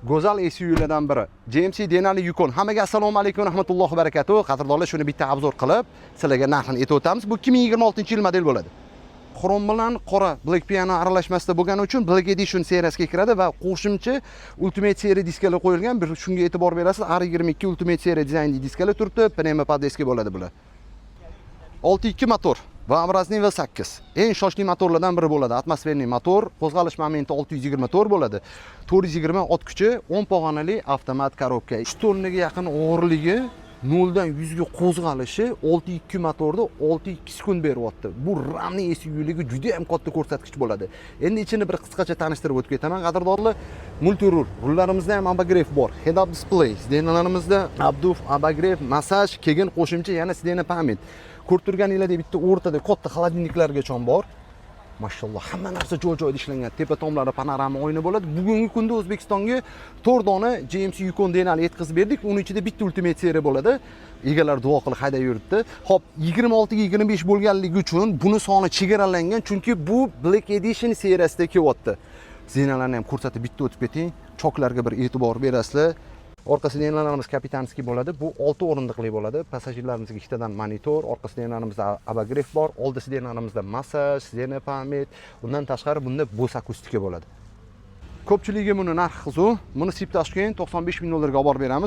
go'zal SUVlardan biri. GMC Denali Yukon. Hammaga assalomu alaykum va rahmatullohi va barakatuh. Qadrdonlar, shuni bitta obzor qilib, sizlarga narxini aytib o'tamiz. Bu 2026-yil model bo'ladi. Xrom bilan qora Black Piano aralashmasida bo'lgani uchun Black Edition seriyasiga kiradi va qo'shimcha Ultimate seriya diskalar qo'yilgan. Bir shunga e'tibor berasiz. R22 Ultimate seriya dizaynli diskalar turibdi. Pneumo podveska bo'ladi bular. 6.2 motor va Amrazning V8. Eng shoshli motorlardan biri bo'ladi. Atmosferniy motor, qo'zg'alish momenti 624 bo'ladi. 420 ot kuchi, 10 pog'onali avtomat korobka. 3 tonnaga yaqin og'irligi, 0 dan 100 ga qo'zg'alishi 6.2 motorda 6.2 sekund beryapti. Bu Ramning SUVligi juda ham katta ko'rsatkich bo'ladi. Endi ichini bir qisqacha tanishtirib o'tib ketaman. Qadrdonlar, multirul, rullarimizda ham abagrev bor. Head up display, sidenalarimizda abduf, abagrev, massaj, keyin qo'shimcha yana sidena pamyat. Ko'rib turganingizdek bitta o'rtada katta xolodilniklargacha bor. Mashalloh, hamma narsa joy-joyida ishlangan. Tepa tomlari panorama oyna bo'ladi. Bugungi kunda O'zbekistonga 4 dona GMC Yukon Denali yetkazib berdik. Uning ichida bitta Ultimate seriya bo'ladi. Egalar duo qilib haydab yuribdi. Xo'p, 26 ga 25 bo'lganligi uchun buni soni chegaralangan, chunki bu Black Edition seriyasida kelyapti. Zinalarni ham ko'rsatib bitta o'tib keting. Choklarga bir e'tibor berasizlar. Orqa sidenalarimiz kapitanskiy bo'ladi. Bu 6 o'rindiqli bo'ladi. Passajirlarimizga ikkitadan monitor, orqa sidenalarimizda abagrev bor, oldi sidenalarimizda massaj, sidena pamyat. Bundan tashqari bunda Bose akustika bo'ladi. Ko'pchiligiga buni narxi qiziq. Buni Sip Tashkent 95 ming dollarga olib beramiz.